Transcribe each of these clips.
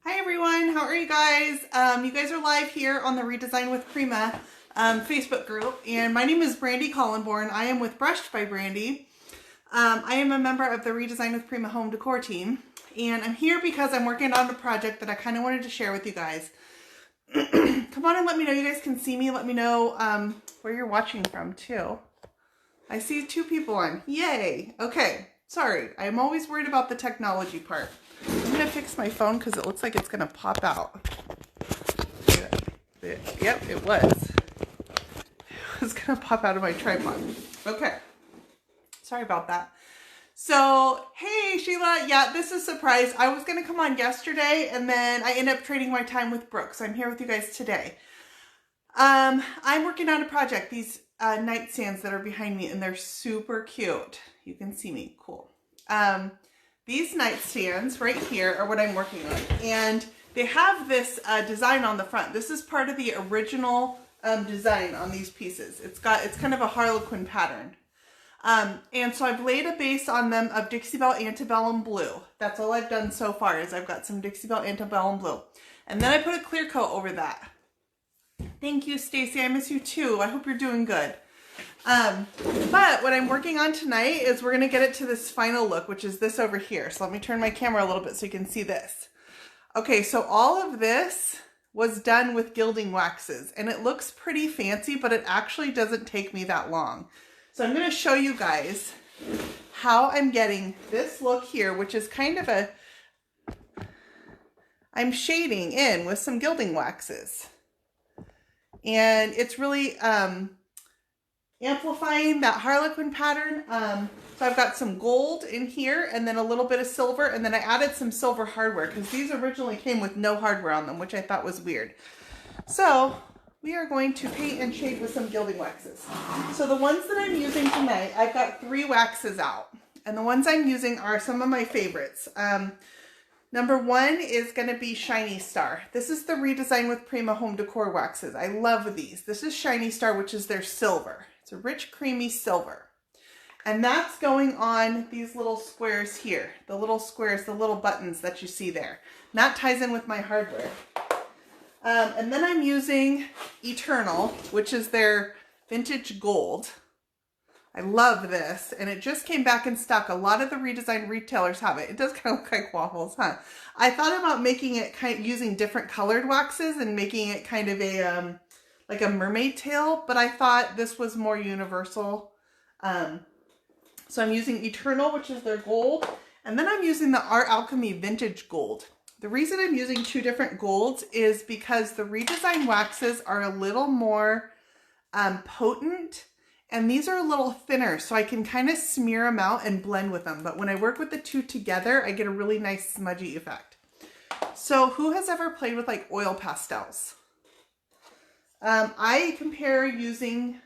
Hi everyone, how are you guys? You guys are live here on the Redesign with Prima Facebook group, and my name is Brandy Collinborn. I am with Brushed by Brandy. I am a member of the Redesign with Prima home decor team, and I'm here because I'm working on a project that I kind of wanted to share with you guys. Come on and let me know. You guys can see me. Let me know where you're watching from too. I see 2 people on. Yay! Okay, sorry. I'm always worried about the technology part. I'm gonna fix my phone because it looks like it's gonna pop out. Yep, it was. It was gonna pop out of my tripod. Okay, sorry about that. So, hey Sheila, yeah, this is a surprise. I was gonna come on yesterday and then I ended up trading my time with Brooke, so I'm here with you guys today. I'm working on a project, these nightstands that are behind me, and they're super cute. You can see me, cool. These nightstands right here are what I'm working on, and they have this design on the front. This is part of the original design on these pieces. It's kind of a harlequin pattern. And so I've laid a base on them of Dixie Belle Antebellum Blue. That's all I've done so far, is I've got some Dixie Belle Antebellum Blue. And then I put a clear coat over that. Thank you, Stacy. I miss you too. I hope you're doing good. But what I'm working on tonight is we're going to get it to this final look, which is this over here. So let me turn my camera a little bit so you can see this. Okay, so all of this was done with gilding waxes, and it looks pretty fancy, but it actually doesn't take me that long. So I'm going to show you guys how I'm getting this look here, which is kind of I'm shading in with some gilding waxes. And it's really amplifying that harlequin pattern. So I've got some gold in here and then a little bit of silver, and then I added some silver hardware because these originally came with no hardware on them, which I thought was weird. So we are going to paint and shade with some gilding waxes. So the ones that I'm using tonight, I've got 3 waxes out, and the ones I'm using are some of my favorites. Number 1 is going to be Shiny Star. This is the Redesign with Prima home decor waxes. I love these. This is Shiny Star, which is their silver. It's a rich, creamy silver. And that's going on these little squares here. The little squares, the little buttons that you see there. And that ties in with my hardware. And then I'm using Eternal, which is their vintage gold. I love this, and it just came back in stock. A lot of the Redesign retailers have it. It does kind of look like waffles, huh? I thought about making it using different colored waxes and making it kind of a like a mermaid tail, but I thought this was more universal. So I'm using Eternal, which is their gold, and then I'm using the Art Alchemy vintage gold. The reason I'm using 2 different golds is because the Redesign waxes are a little more potent, and these are a little thinner, so I can kind of smear them out and blend with them. But when I work with the 2 together, I get a really nice smudgy effect. So who has ever played with like oil pastels? I compare using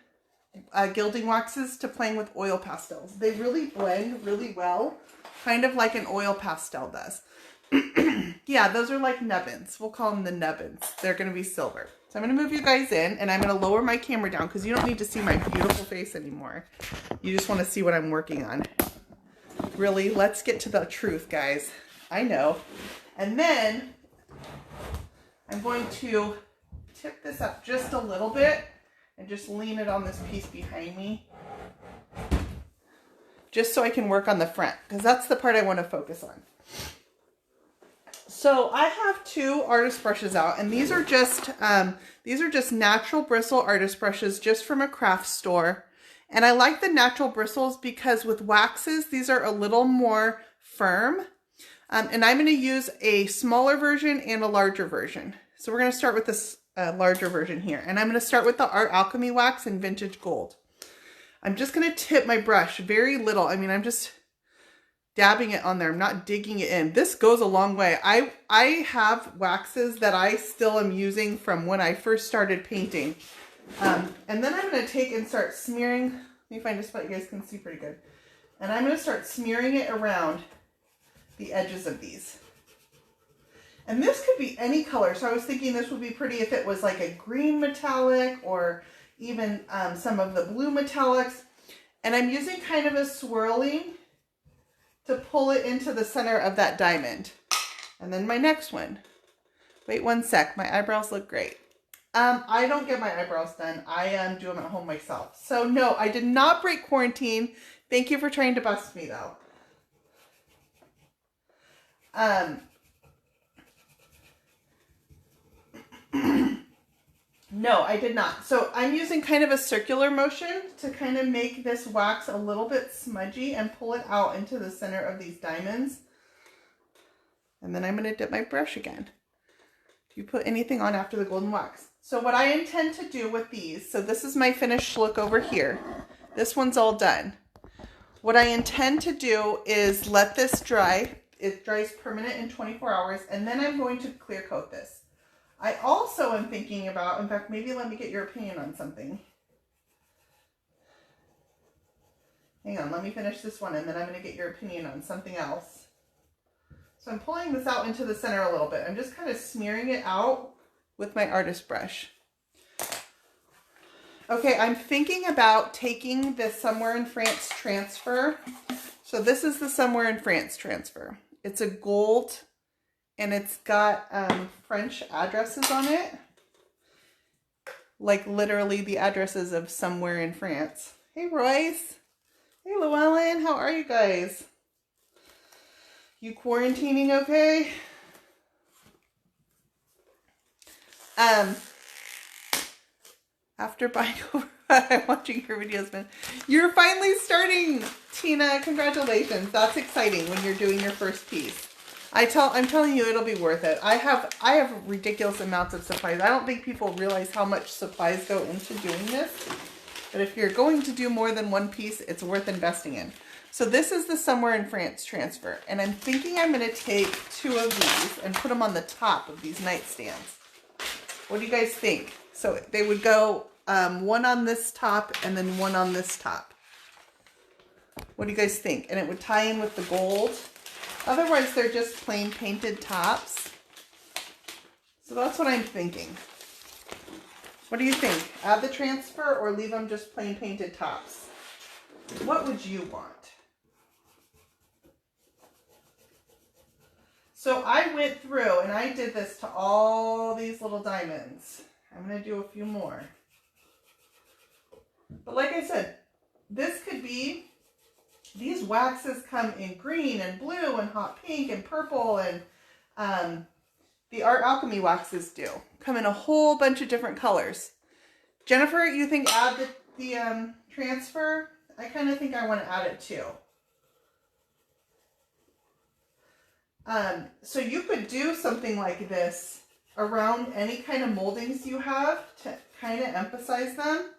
gilding waxes to playing with oil pastels. They really blend really well, kind of like an oil pastel does. Yeah, those are like nubbins. We'll call them the nubbins. They're going to be silver. So I'm going to move you guys in, and I'm going to lower my camera down because you don't need to see my beautiful face anymore. You just want to see what I'm working on. Really, let's get to the truth, guys. I know. And then I'm going to tip this up just a little bit and just lean it on this piece behind me, just so I can work on the front, because that's the part I want to focus on. So I have 2 artist brushes out, and these are just natural bristle artist brushes just from a craft store. And I like the natural bristles because with waxes, these are a little more firm. And I'm going to use a smaller version and a larger version. So we're going to start with this larger version here. And I'm going to start with the Art Alchemy wax in vintage gold. I'm just going to tip my brush very little. I mean, I'm just dabbing it on there. I'm not digging it in. This goes a long way. I have waxes that I still am using from when I first started painting. And then I'm going to take and start smearing. Let me find a spot you guys can see pretty good. And I'm going to start smearing it around the edges of these. And this could be any color. So I was thinking this would be pretty if it was like a green metallic or even some of the blue metallics. And I'm using kind of a swirling to pull it into the center of that diamond. And then my next one. Wait one sec. My eyebrows look great. I don't get my eyebrows done. I do them at home myself. So no, I did not break quarantine. Thank you for trying to bust me though. No, I did not. So I'm using kind of a circular motion to kind of make this wax a little bit smudgy and pull it out into the center of these diamonds. And then I'm going to dip my brush again. Do you put anything on after the golden wax? So what I intend to do with these, so this is my finished look over here. This one's all done. What I intend to do is let this dry. It dries permanent in 24 hours, and then I'm going to clear coat this. I also am thinking about, in fact, maybe let me get your opinion on something. Hang on, let me finish this one, and then I'm going to get your opinion on something else. So I'm pulling this out into the center a little bit. I'm just kind of smearing it out with my artist brush. Okay, I'm thinking about taking this Somewhere in France transfer. So this is the Somewhere in France transfer. It's a gold, and it's got French addresses on it. Like literally the addresses of somewhere in France. Hey Royce. Hey Llewellyn, how are you guys? You quarantining okay? After buying over, I'm watching your videos, man. You're finally starting, Tina. Congratulations. That's exciting when you're doing your first piece. I'm telling you, it'll be worth it. I have ridiculous amounts of supplies. I don't think people realize how much supplies go into doing this. But if you're going to do more than one piece, it's worth investing in. So this is the Somewhere in France transfer. And I'm thinking I'm going to take 2 of these and put them on the top of these nightstands. What do you guys think? So they would go one on this top and then one on this top. What do you guys think? And it would tie in with the gold. Otherwise, they're just plain painted tops. So that's what I'm thinking. What do you think? Add the transfer or leave them just plain painted tops? What would you want? So I went through and I did this to all these little diamonds. I'm going to do a few more. But like I said, this could be... These waxes come in green and blue and hot pink and purple, and the Art Alchemy waxes do come in a whole bunch of different colors. Jennifer, you think add the transfer? I kind of think I want to add it too. So you could do something like this around any kind of moldings you have to kind of emphasize them.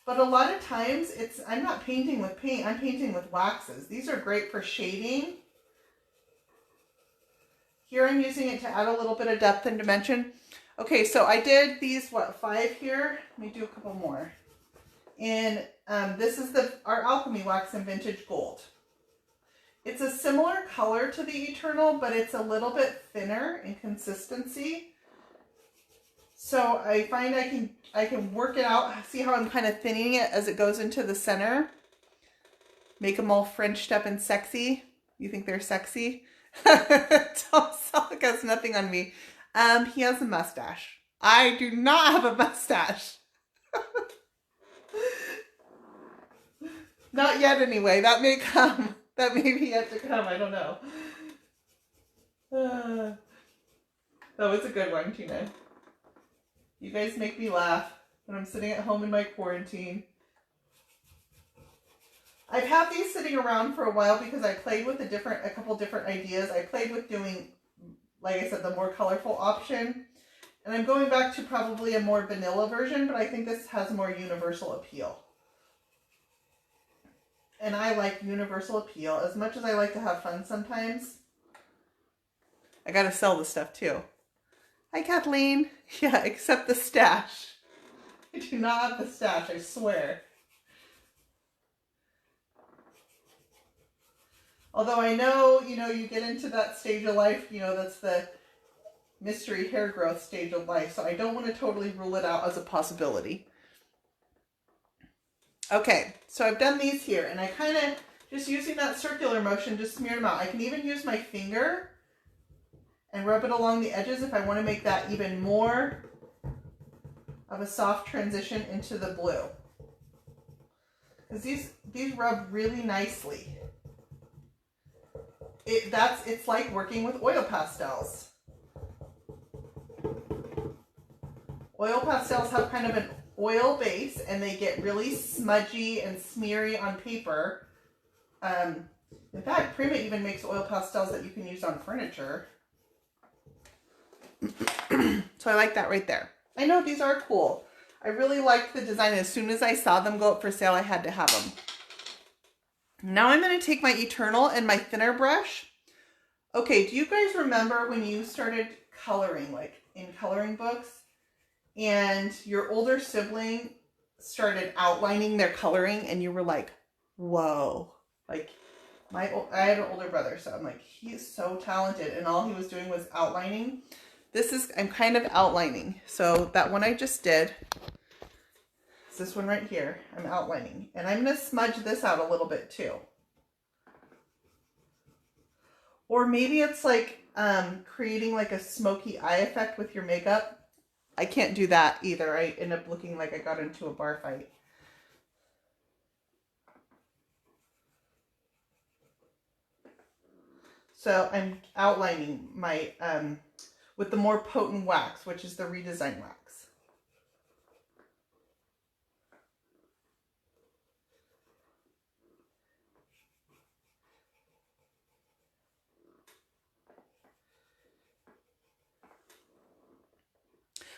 But a lot of times I'm not painting with paint, I'm painting with waxes. These are great for shading. Here I'm using it to add a little bit of depth and dimension. Okay, so I did these, 5 here? Let me do a couple more. And this is the Art Alchemy wax in Vintage Gold. It's a similar color to the Eternal, but it's a little bit thinner in consistency. So I find I can work it out. See how I'm kind of thinning it as it goes into the center? Make them all French step and sexy. You think they're sexy? Tom Selleck has nothing on me. He has a mustache. I do not have a mustache. Not yet anyway. That may come. That may be yet to come. I don't know. That was a good one, Tina. You guys make me laugh when I'm sitting at home in my quarantine. I've had these sitting around for a while because I played with a couple different ideas. I played with doing, like I said, the more colorful option. And I'm going back to probably a more vanilla version, but I think this has more universal appeal. And I like universal appeal. As much as I like to have fun sometimes, I gotta sell the stuff too. Hi, Kathleen. Yeah, except the stash. I do not have the stash, I swear. Although I know, you get into that stage of life, that's the mystery hair growth stage of life. So I don't want to totally rule it out as a possibility. Okay, so I've done these here, and I kind of, just using that circular motion, just smeared them out. I can even use my finger and rub it along the edges if I want to make that even more of a soft transition into the blue. Because these rub really nicely. It's like working with oil pastels. Oil pastels have kind of an oil base and they get really smudgy and smeary on paper. In fact, Prima even makes oil pastels that you can use on furniture. So I like that right there. I know these are cool. I really liked the design. As soon as I saw them go up for sale, I had to have them. Now I'm going to take my Eternal and my thinner brush. Okay, do you guys remember when you started coloring, like in coloring books, and your older sibling started outlining their coloring and you were like, whoa. Like, I had an older brother, so I'm like, he's so talented, and all he was doing was outlining. I'm kind of outlining. So that one I just did, it's this one right here, I'm outlining. And I'm going to smudge this out a little bit too. Or maybe it's like creating like a smoky eye effect with your makeup. I can't do that either. I end up looking like I got into a bar fight. So I'm outlining my, with the more potent wax, which is the Redesign wax.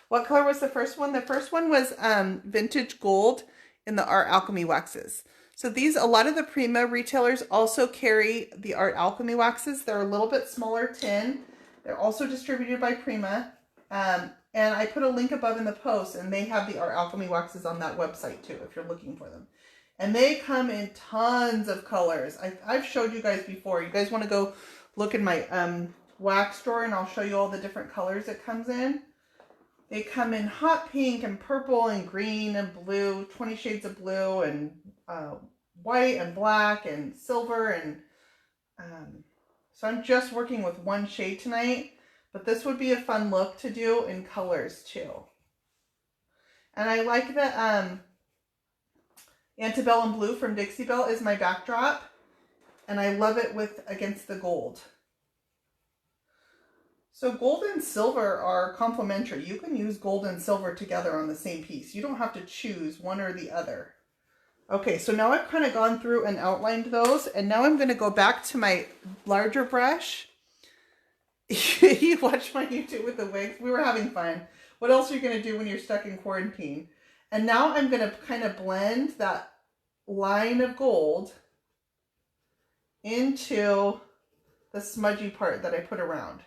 What color was the first one? The first one was Vintage Gold in the Art Alchemy waxes. So these, a lot of the Prima retailers also carry the Art Alchemy waxes. They're a little bit smaller tin. They're also distributed by Prima. And I put a link above in the post, and they have the Art Alchemy waxes on that website too, if you're looking for them. And they come in tons of colors. I've showed you guys before. You guys want to go look in my wax drawer, and I'll show you all the different colors it comes in. They come in hot pink and purple and green and blue, 20 shades of blue, and white and black and silver. And so I'm just working with one shade tonight, but this would be a fun look to do in colors too. And I like the Antebellum Blue from Dixie Belle is my backdrop, and I love it against the gold. So gold and silver are complementary. You can use gold and silver together on the same piece. You don't have to choose one or the other. Okay, so now I've kind of gone through and outlined those, and now I'm going to go back to my larger brush. You watch my YouTube with the wigs. We were having fun. What else are you going to do when you're stuck in quarantine? And now I'm going to kind of blend that line of gold into the smudgy part that I put around.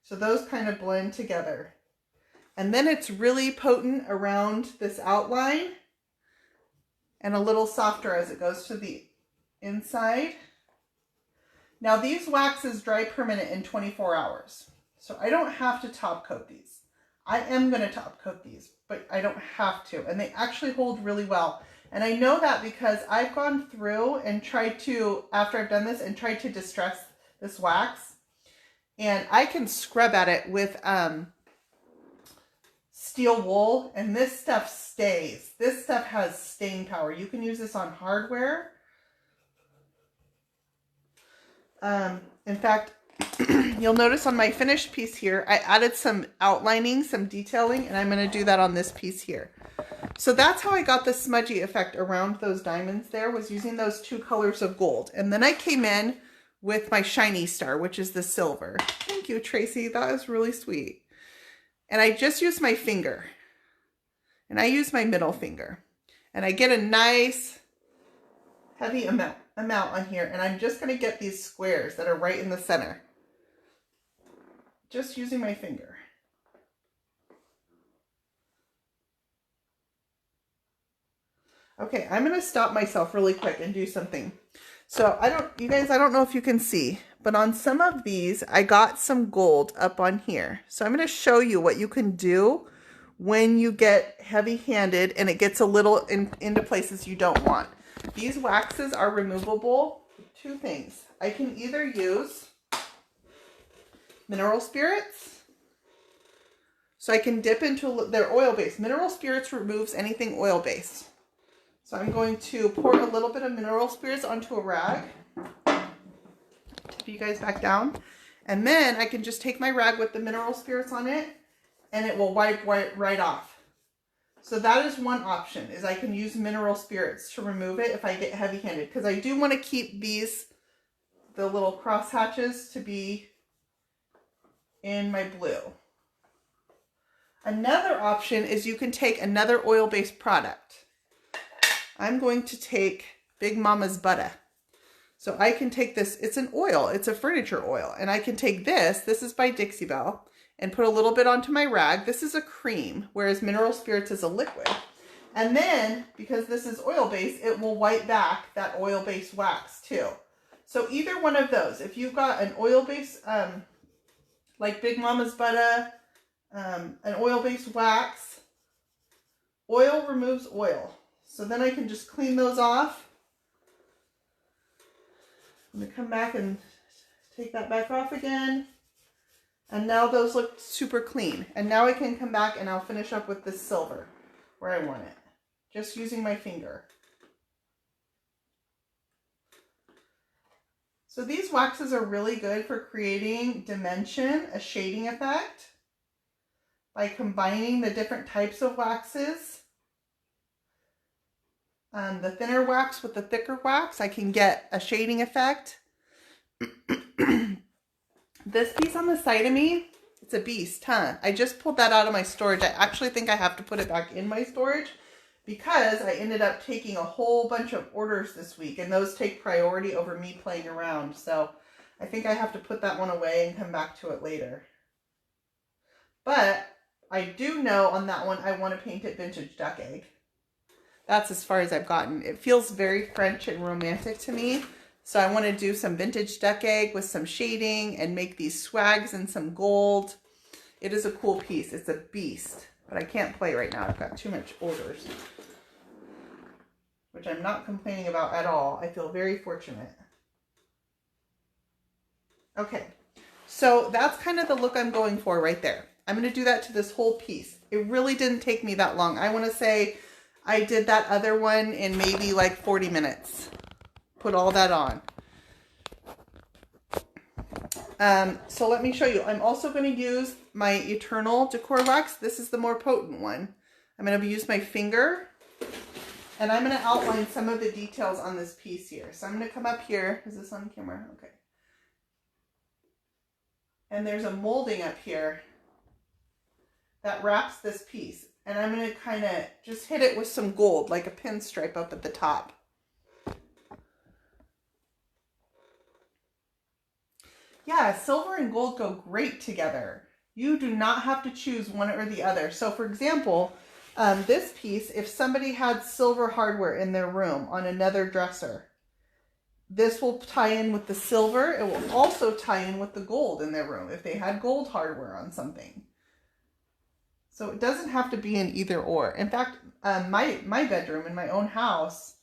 So those kind of blend together. And then it's really potent around this outline and a little softer as it goes to the inside. Now these waxes dry permanent in 24 hours. So I don't have to top coat these. I am going to top coat these, but I don't have to. And they actually hold really well. And I know that because I've gone through and tried to, after I've done this, and tried to distress this wax. And I can scrub at it with steel wool, and this stuff stays. This stuff has stain power. You can use this on hardware. In fact, you'll notice on my finished piece here, I added some outlining, some detailing, and I'm going to do that on this piece here. So that's how I got the smudgy effect around those diamonds there, was using those two colors of gold. And then I came in with my shiny star, which is the silver. Thank you, Tracy. That was really sweet. And I just used my finger. And I use my middle finger. And I get a nice heavy amount on here. And I'm just going to get these squares that are right in the center. Just using my finger. Okay, I'm going to stop myself really quick and do something. So you guys, I don't know if you can see, but on some of these, I got some gold up on here. So I'm going to show you what you can do when you get heavy-handed and it gets a little into places you don't want. These waxes are removable. Two things. I can either use mineral spirits. So I can dip into their oil-based. Mineral spirits removes anything oil-based. So I'm going to pour a little bit of mineral spirits onto a rag. Tip you guys back down. And then I can just take my rag with the mineral spirits on it and it will wipe right off. So that is one option, is I can use mineral spirits to remove it if I get heavy-handed. Because I do want to keep these, the little cross hatches, to be in my blue. Another option is you can take another oil-based product. I'm going to take Big Mama's Butter. So I can take this, it's an oil, it's a furniture oil, and I can take this is by Dixie Belle, and put a little bit onto my rag. This is a cream, whereas mineral spirits is a liquid. And then, because this is oil-based, it will wipe back that oil-based wax too. So either one of those, if you've got an oil-based, like Big Mama's Butter, an oil-based wax, oil removes oil. So then I can just clean those off. I'm going to come back and take that back off again. And now those look super clean. And now I can come back and I'll finish up with this silver where I want it. Just using my finger. So these waxes are really good for creating dimension, a shading effect, by combining the different types of waxes. The thinner wax with the thicker wax, I can get a shading effect. This piece on the side of me, it's a beast, huh? I just pulled that out of my storage. I actually think I have to put it back in my storage because I ended up taking a whole bunch of orders this week, and those take priority over me playing around. So I think I have to put that one away and come back to it later. But I do know on that one, I want to paint it vintage duck egg. That's as far as I've gotten. It feels very French and romantic to me. So I want to do some vintage duck egg with some shading and make these swags in some gold. It is a cool piece. It's a beast, but I can't play right now. I've got too much orders, which I'm not complaining about at all. I feel very fortunate. Okay, so that's kind of the look I'm going for right there. I'm going to do that to this whole piece. It really didn't take me that long. I want to say I did that other one in maybe like 40 minutes. Put all that on. So let me show you. I'm also going to use my Eternal Decor Wax. This is the more potent one. I'm going to use my finger, and I'm going to outline some of the details on this piece here. So I'm going to come up here. Is this on camera? Okay. And there's a molding up here that wraps this piece. And I'm going to kind of just hit it with some gold, like a pinstripe up at the top. Yeah, silver and gold go great together. You do not have to choose one or the other. So for example, this piece, if somebody had silver hardware in their room on another dresser, this will tie in with the silver. It will also tie in with the gold in their room if they had gold hardware on something. So it doesn't have to be an either or. In fact, my bedroom in my own house,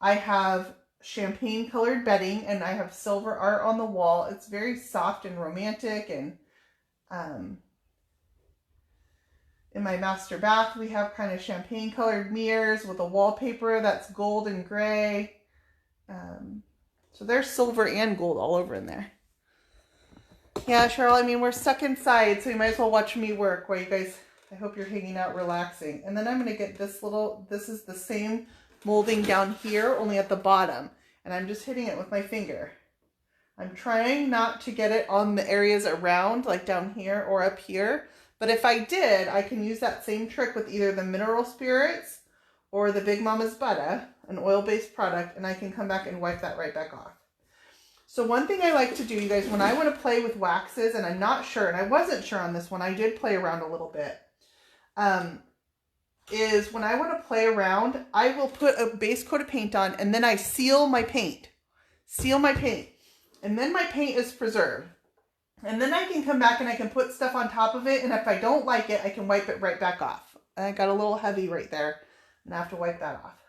I have champagne colored bedding and I have silver art on the wall. It's very soft and romantic. And in my master bath, we have kind of champagne colored mirrors with a wallpaper that's gold and gray. So there's silver and gold all over in there. Yeah, Cheryl, I mean, we're stuck inside, so you might as well watch me work while you guys, I hope you're hanging out relaxing. And then I'm going to get this little, this is the same molding down here, only at the bottom. And I'm just hitting it with my finger. I'm trying not to get it on the areas around, like down here or up here. But if I did, I can use that same trick with either the mineral spirits or the Big Mama's Butter, an oil-based product, and I can come back and wipe that right back off. So one thing I like to do, you guys, when I want to play with waxes, and I'm not sure, and I wasn't sure on this one, I did play around a little bit, is when I want to play around, I will put a base coat of paint on, and then I seal my paint. Seal my paint. And then my paint is preserved. And then I can come back and I can put stuff on top of it, and if I don't like it, I can wipe it right back off. I got a little heavy right there, and I have to wipe that off.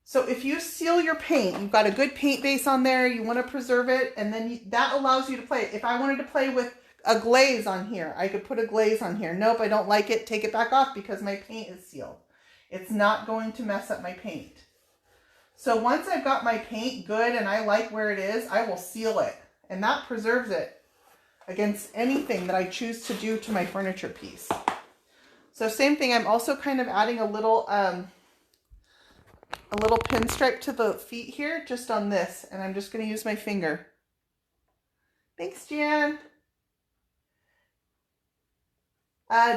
So if you seal your paint, you've got a good paint base on there, you want to preserve it, and then that allows you to play. If I wanted to play with a glaze on here, I could put a glaze on here. Nope, I don't like it. Take it back off because my paint is sealed. It's not going to mess up my paint. So once I've got my paint good and I like where it is, I will seal it. And that preserves it against anything that I choose to do to my furniture piece. So same thing, I'm also kind of adding a little pinstripe to the feet here, just on this. And I'm just going to use my finger. Thanks, Jan.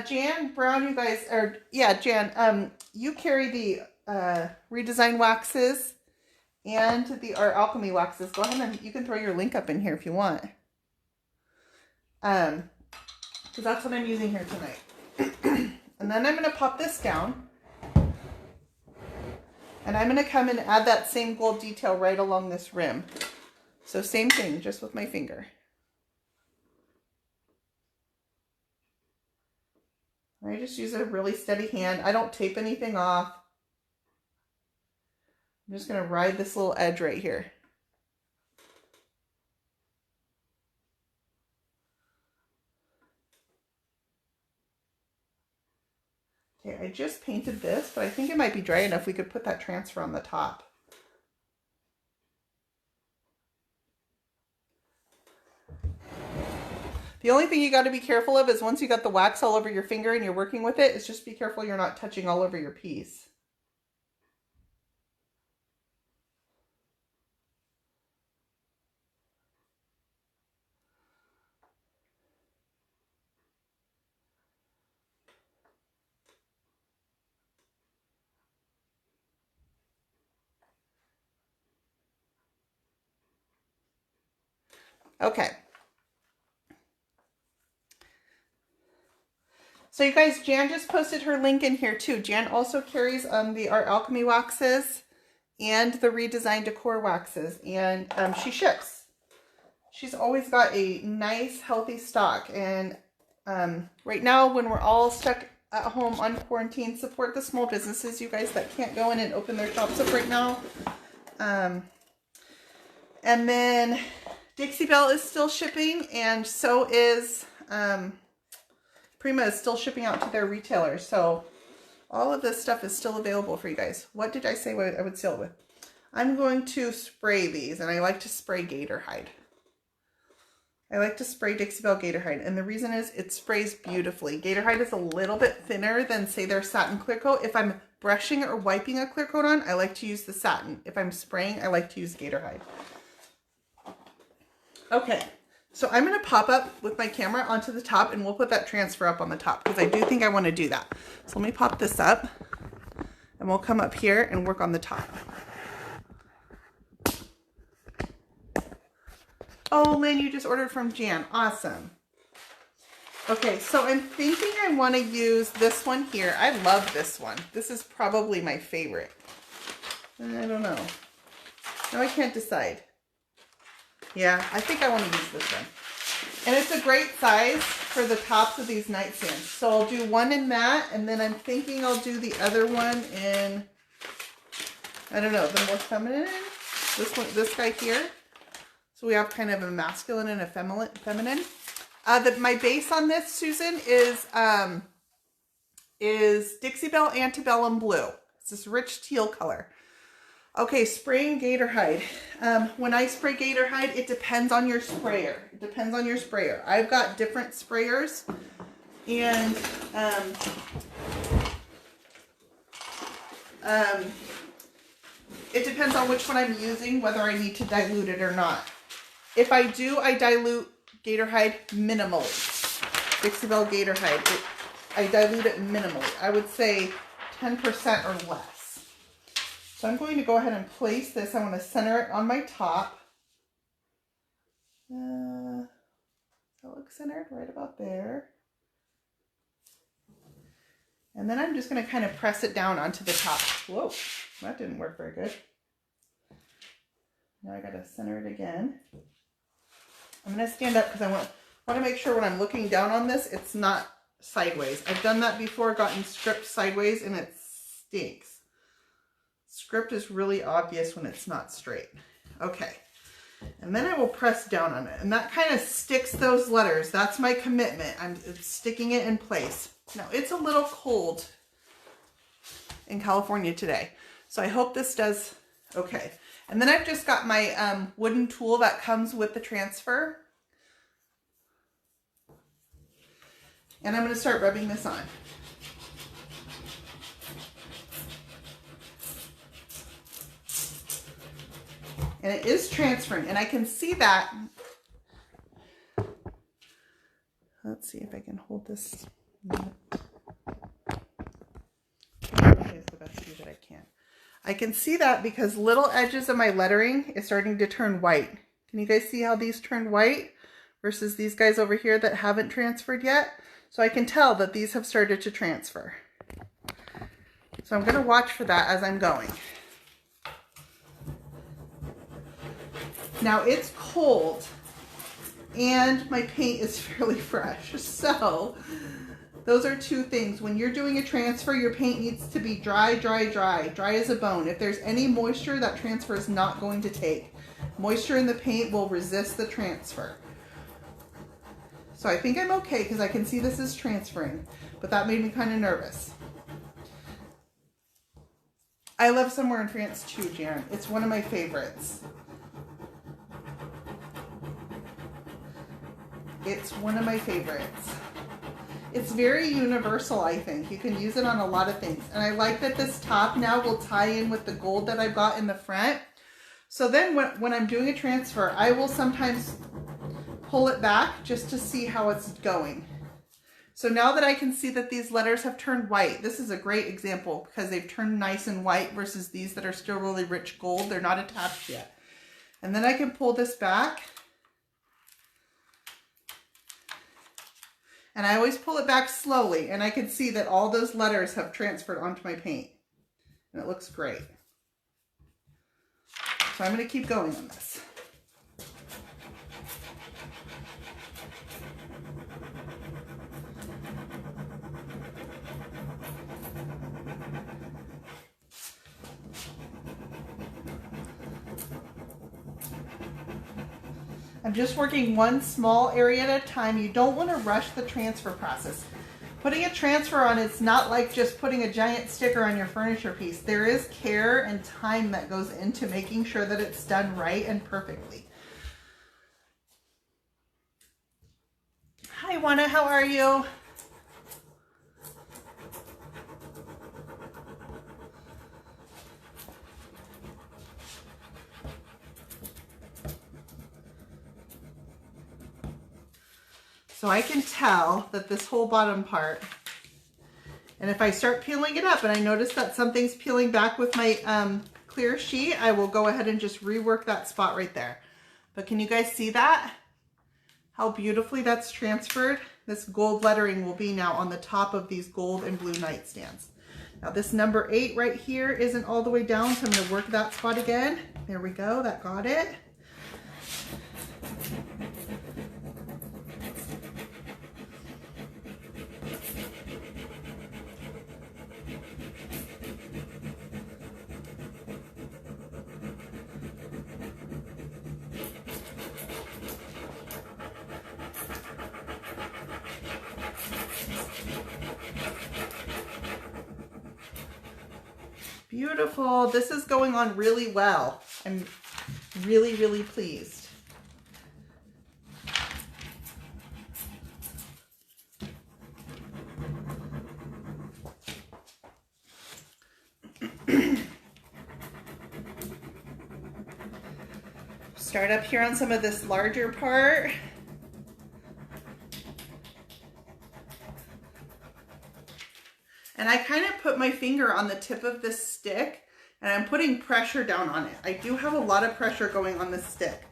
Jan Brown, you guys, or yeah, Jan, you carry the redesign waxes and the Art Alchemy waxes. Go ahead and you can throw your link up in here if you want. Because that's what I'm using here tonight. And then I'm going to pop this down. And I'm going to come and add that same gold detail right along this rim. So same thing, just with my finger. I just use a really steady hand. I don't tape anything off. I'm just going to ride this little edge right here. Okay, I just painted this, but I think it might be dry enough we could put that transfer on the top. The only thing you got to be careful of is once you got the wax all over your finger and you're working with it, is just be careful you're not touching all over your piece. Okay. So you guys, Jan just posted her link in here too. Jan also carries the Art Alchemy waxes and the Redesign Decor waxes, and she ships. She's always got a nice, healthy stock. And right now, when we're all stuck at home on quarantine, support the small businesses, you guys, that can't go in and open their shops up right now. And then Dixie Belle is still shipping, and so is Prima is still shipping out to their retailers. So all of this stuff is still available for you guys. What did I say I would seal it with? I'm going to spray these, and I like to spray gator hide. I like to spray Dixie Belle gator hide, and the reason is it sprays beautifully. Gator hide is a little bit thinner than, say, their satin clear coat. If I'm brushing or wiping a clear coat on, I like to use the satin. If I'm spraying, I like to use gator hide. Okay, so I'm going to pop up with my camera onto the top, and we'll put that transfer up on the top because I do think I want to do that. So let me pop this up, and we'll come up here and work on the top. Oh, Lynn, you just ordered from Jan. Awesome. Okay, so I'm thinking I want to use this one here. I love this one. This is probably my favorite. I don't know. No, I can't decide. Yeah, I think I want to use this one. And it's a great size for the tops of these nightstands. So I'll do one in matte, and then I'm thinking I'll do the other one in, I don't know, the more feminine. This one, this guy here. So we have kind of a masculine and a feminine. My base on this, Susan, is Dixie Belle Antebellum Blue. It's this rich teal color. Okay, spraying gator hide. When I spray gator hide, it depends on your sprayer. It depends on your sprayer. I've got different sprayers, and it depends on which one I'm using, whether I need to dilute it or not. If I do, I dilute gator hide minimally. Dixie Belle gator hide, I dilute it minimally. I would say 10% or less. So I'm going to go ahead and place this. I want to center it on my top. That looks centered right about there. And then I'm just going to kind of press it down onto the top. Whoa, that didn't work very good. Now I got to center it again. I'm going to stand up because I want to make sure when I'm looking down on this, it's not sideways. I've done that before, gotten stripped sideways, and it stinks. Script is really obvious when it's not straight. Okay. And then I will press down on it. And that kind of sticks those letters. That's my commitment. I'm sticking it in place. Now, it's a little cold in California today, so I hope this does okay. And then I've just got my wooden tool that comes with the transfer. And I'm going to start rubbing this on. And it is transferring, and I can see that. Let's see if I can hold this. It's the best view that I can. I can see that because little edges of my lettering is starting to turn white. Can you guys see how these turned white versus these guys over here that haven't transferred yet? So I can tell that these have started to transfer. So I'm going to watch for that as I'm going. Now it's cold and my paint is fairly fresh. So those are two things. When you're doing a transfer, your paint needs to be dry, dry, dry. Dry as a bone. If there's any moisture, that transfer is not going to take. Moisture in the paint will resist the transfer. So I think I'm okay because I can see this is transferring, but that made me kind of nervous. I love Somewhere in France too, Jan. It's one of my favorites. It's one of my favorites. It's very universal, I think. You can use it on a lot of things. And I like that this top now will tie in with the gold that I've got in the front. So then when I'm doing a transfer, I will sometimes pull it back just to see how it's going. So now that I can see that these letters have turned white, this is a great example because they've turned nice and white versus these that are still really rich gold. They're not attached yet. And then I can pull this back. And I always pull it back slowly, and I can see that all those letters have transferred onto my paint. And it looks great. So I'm going to keep going on this. I'm just working one small area at a time. You don't want to rush the transfer process. Putting a transfer on, it's not like just putting a giant sticker on your furniture piece. There is care and time that goes into making sure that it's done right and perfectly. Hi, Juana, how are you? So I can tell that this whole bottom part, and if I start peeling it up and I notice that something's peeling back with my clear sheet, I will go ahead and just rework that spot right there. But can you guys see that? How beautifully that's transferred? This gold lettering will be now on the top of these gold and blue nightstands. Now this number 8 right here isn't all the way down, so I'm going to work that spot again. There we go, that got it. Beautiful. This is going on really well. I'm really, really pleased. Start up here on some of this larger part. And I kind of put my finger on the tip of this stick and I'm putting pressure down on it. I do have a lot of pressure going on this stick.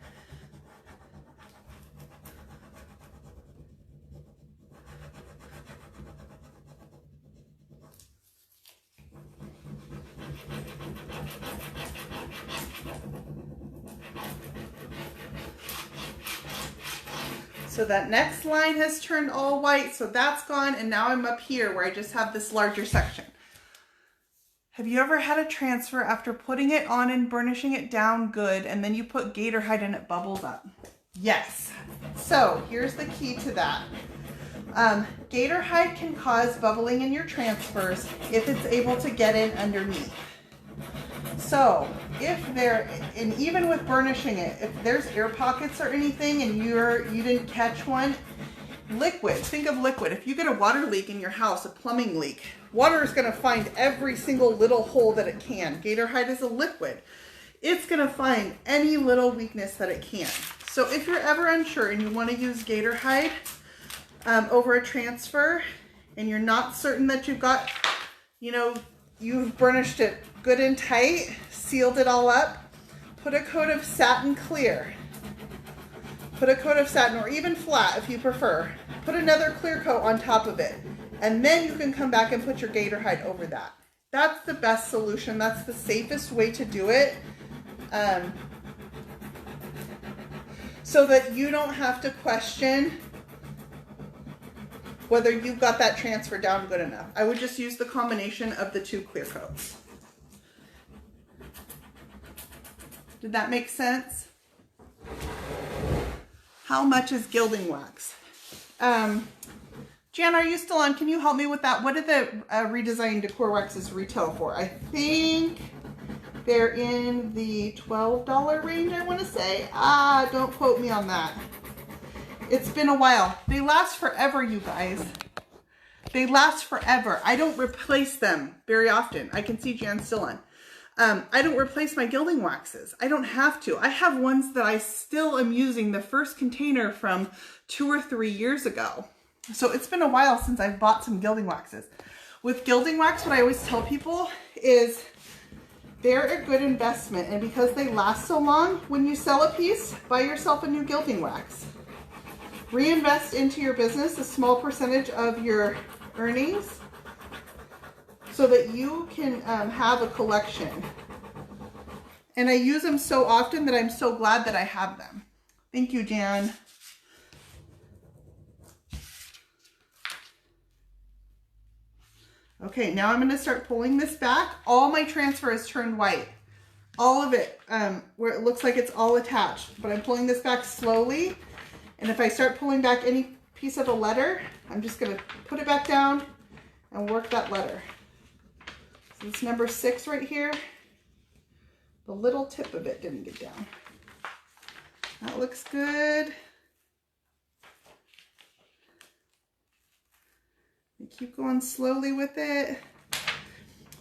So that next line has turned all white, so that's gone, and now I'm up here where I just have this larger section. Have you ever had a transfer after putting it on and burnishing it down good and then you put gator hide and it bubbles up? Yes. So here's the key to that. Gator hide can cause bubbling in your transfers if it's able to get in underneath. So if there, and even with burnishing it, if there's air pockets or anything and you didn't catch one, liquid, think of liquid. If you get a water leak in your house, a plumbing leak, water is going to find every single little hole that it can. Gator hide is a liquid. It's going to find any little weakness that it can. So if you're ever unsure and you want to use gator hide over a transfer and you're not certain that you've got, you know, you've burnished it good and tight, sealed it all up, put a coat of satin clear. Put a coat of satin, or even flat if you prefer. Put another clear coat on top of it. And then you can come back and put your gator hide over that. That's the best solution. That's the safest way to do it. So that you don't have to question whether you've got that transfer down good enough. I would just use the combination of the two clear coats. Did that make sense? How much is gilding wax? Jan, are you still on? Can you help me with that? What did the redesign decor waxes retail for? I think they're in the $12 range, I want to say. Don't quote me on that. It's been a while. They last forever, you guys. They last forever. I don't replace them very often. I can see Jan's still on. I don't replace my gilding waxes. I don't have to. I have ones that I still am using, the first container from 2 or 3 years ago. So it's been a while since I've bought some gilding waxes. With gilding wax, what I always tell people is they're a good investment. And because they last so long, when you sell a piece, buy yourself a new gilding wax. Reinvest into your business a small percentage of your earnings, so that you can have a collection. And I use them so often that I'm so glad that I have them. Thank you, Jan. Okay, now I'm gonna start pulling this back. All my transfer is turned white. All of it, where it looks like it's all attached. But I'm pulling this back slowly. And if I start pulling back any piece of a letter, I'm just gonna put it back down and work that letter. It's number 6 right here. The little tip of it didn't get down. That looks good. And keep going slowly with it.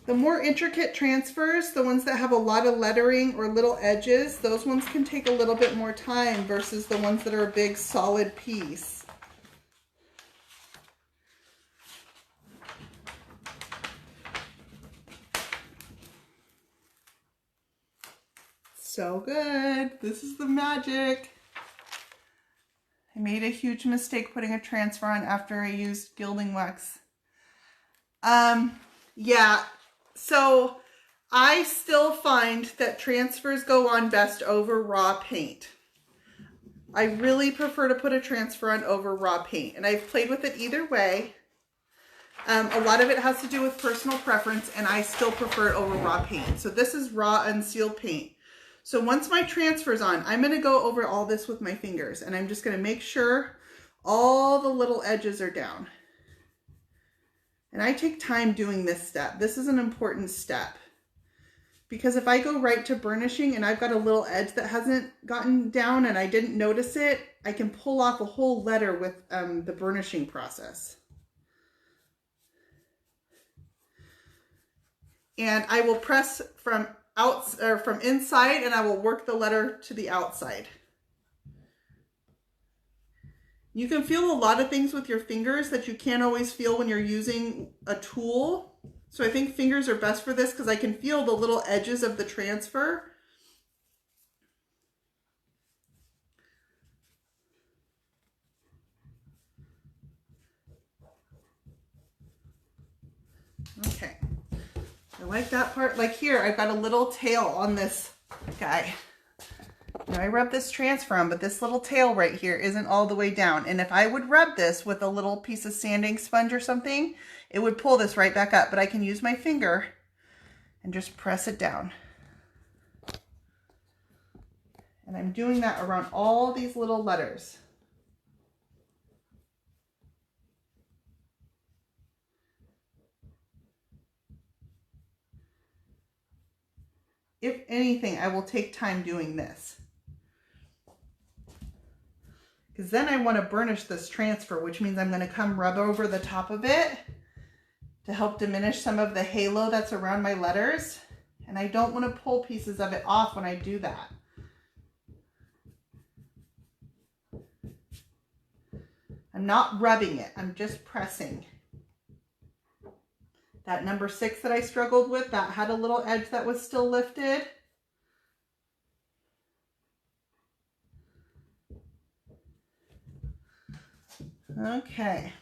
The more intricate transfers, the ones that have a lot of lettering or little edges, those ones can take a little bit more time versus the ones that are a big solid piece. So good. This is the magic. I made a huge mistake putting a transfer on after I used gilding wax. Yeah, so I still find that transfers go on best over raw paint. I really prefer to put a transfer on over raw paint, and I've played with it either way. A lot of it has to do with personal preference, and I still prefer it over raw paint. So this is raw unsealed paint. So once my transfer's on, I'm going to go over all this with my fingers, and I'm just going to make sure all the little edges are down. And I take time doing this step. This is an important step, because if I go right to burnishing and I've got a little edge that hasn't gotten down and I didn't notice it, I can pull off a whole letter with the burnishing process. And I will press from inside, and I will work the letter to the outside. You can feel a lot of things with your fingers that you can't always feel when you're using a tool. So I think fingers are best for this because I can feel the little edges of the transfer. Okay. I like that part. Like here, I've got a little tail on this guy. Now I rub this transfer on, but this little tail right here isn't all the way down. And if I would rub this with a little piece of sanding sponge or something, it would pull this right back up. But I can use my finger and just press it down. And I'm doing that around all these little letters. If anything, I will take time doing this. Because then I want to burnish this transfer, which means I'm going to come rub over the top of it to help diminish some of the halo that's around my letters. And I don't want to pull pieces of it off when I do that. I'm not rubbing it, I'm just pressing. That number 6 that I struggled with, that had a little edge that was still lifted. Okay.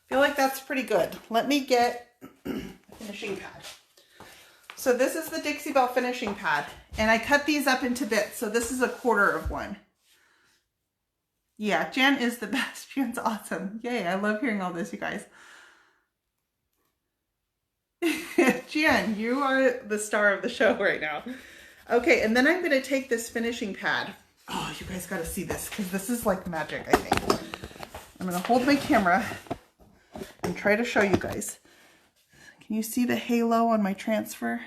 Feel like that's pretty good. Let me get a finishing pad. So this is the Dixie Belle finishing pad, and I cut these up into bits. So this is a 1/4 of one. Yeah, Jan is the best. Jan's awesome. Yay, I love hearing all this, you guys. Jan, you are the star of the show right now. Okay, and then I'm going to take this finishing pad. Oh, you guys got to see this because this is like magic, I think. I'm going to hold my camera and try to show you guys. Can you see the halo on my transfer?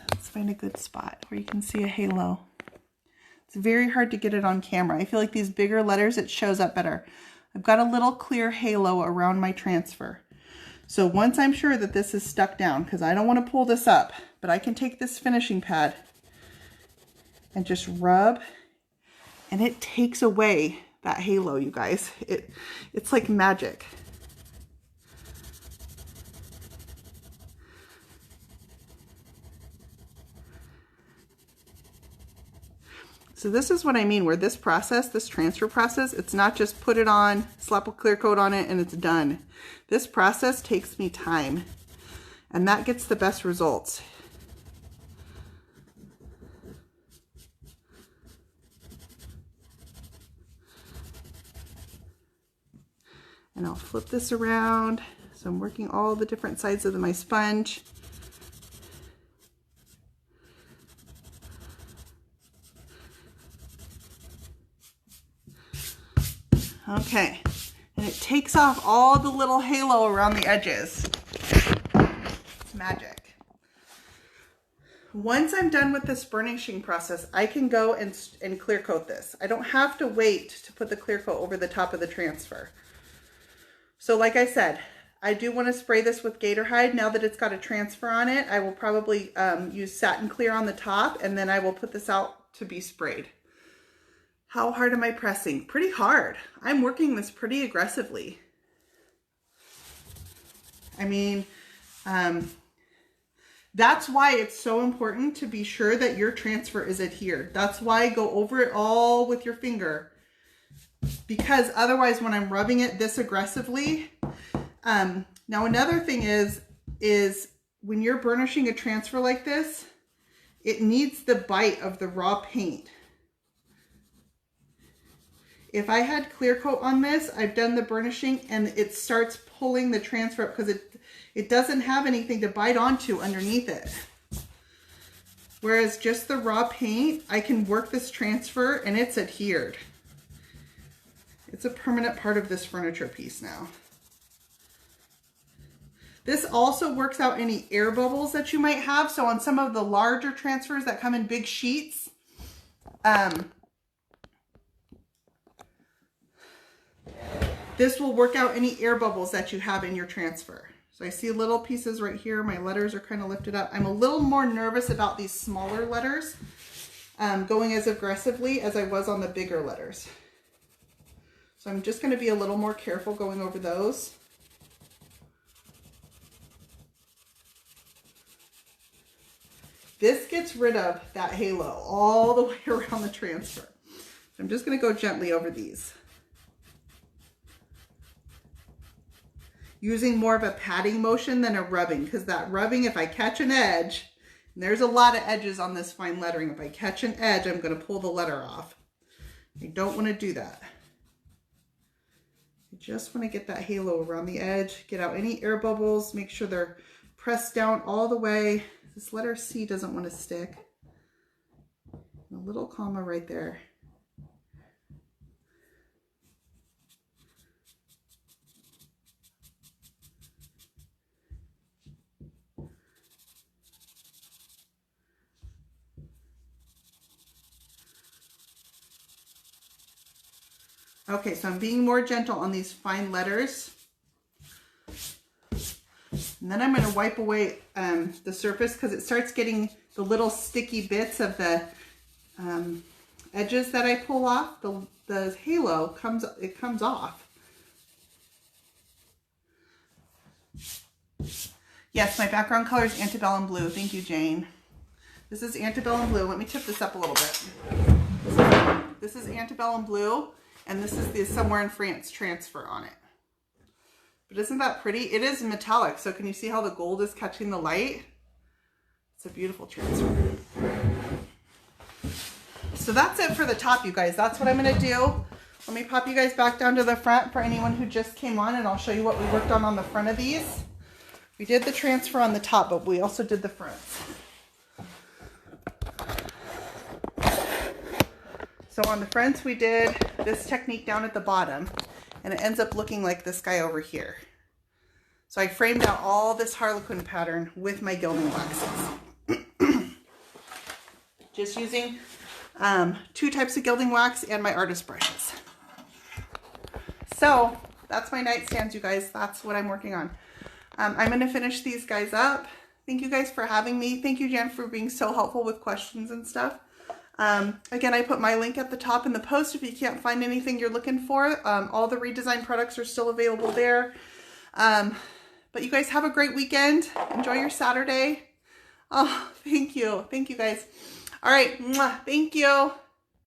Let's find a good spot where you can see a halo. It's very hard to get it on camera. I feel like these bigger letters, it shows up better. I've got a little clear halo around my transfer. So once I'm sure that this is stuck down, because I don't want to pull this up, but I can take this finishing pad and just rub, and it takes away that halo, you guys. It's like magic. So this is what I mean, where this process, this transfer process, it's not just put it on, slap a clear coat on it, and it's done. This process takes me time, and that gets the best results. And I'll flip this around. So I'm working all the different sides of my sponge. Okay, and it takes off all the little halo around the edges. It's magic. Once I'm done with this burnishing process, I can go and clear coat this. I don't have to wait to put the clear coat over the top of the transfer. So like I said, I do want to spray this with gator hide. Now that it's got a transfer on it, I will probably use satin clear on the top, and then I will put this out to be sprayed. How hard am I pressing? Pretty hard. I'm working this pretty aggressively. I mean, that's why it's so important to be sure that your transfer is adhered. That's why I go over it all with your finger. Because otherwise when I'm rubbing it this aggressively, now another thing is when you're burnishing a transfer like this, it needs the bite of the raw paint. If I had clear coat on this, I've done the burnishing and it starts pulling the transfer up because it doesn't have anything to bite onto underneath it. Whereas just the raw paint, I can work this transfer and it's adhered. It's a permanent part of this furniture piece now. This also works out any air bubbles that you might have. So on some of the larger transfers that come in big sheets, this will work out any air bubbles that you have in your transfer. So I see little pieces right here. My letters are kind of lifted up. I'm a little more nervous about these smaller letters going as aggressively as I was on the bigger letters. So I'm just going to be a little more careful going over those. This gets rid of that halo all the way around the transfer. So I'm just going to go gently over these. Using more of a patting motion than a rubbing, because that rubbing, if I catch an edge, and there's a lot of edges on this fine lettering, if I catch an edge, I'm going to pull the letter off. I don't want to do that. I just want to get that halo around the edge, get out any air bubbles, make sure they're pressed down all the way. This letter C doesn't want to stick. A little comma right there. Okay, so I'm being more gentle on these fine letters. And then I'm going to wipe away the surface because it starts getting the little sticky bits of the edges that I pull off. The halo comes off. Yes, my background color is antebellum blue. Thank you, Jane. This is antebellum blue. Let me tip this up a little bit. This is antebellum blue. And this is the Somewhere in France transfer on it. But isn't that pretty? It is metallic, so can you see how the gold is catching the light? It's a beautiful transfer. So that's it for the top, you guys. That's what I'm going to do. Let me pop you guys back down to the front for anyone who just came on, and I'll show you what we worked on the front of these. We did the transfer on the top, but we also did the fronts. So on the fronts, we did this technique down at the bottom, and it ends up looking like this guy over here. So I framed out all this Harlequin pattern with my gilding waxes. Just using 2 types of gilding wax and my artist brushes. So that's my nightstands, you guys. That's what I'm working on. I'm going to finish these guys up. Thank you guys for having me. Thank you, Jen, for being so helpful with questions and stuff. Again, I put my link at the top in the post if you can't find anything you're looking for. All the redesign products are still available there. But you guys have a great weekend. Enjoy your Saturday. Oh, thank you. Thank you, guys. All right. Mwah. Thank you.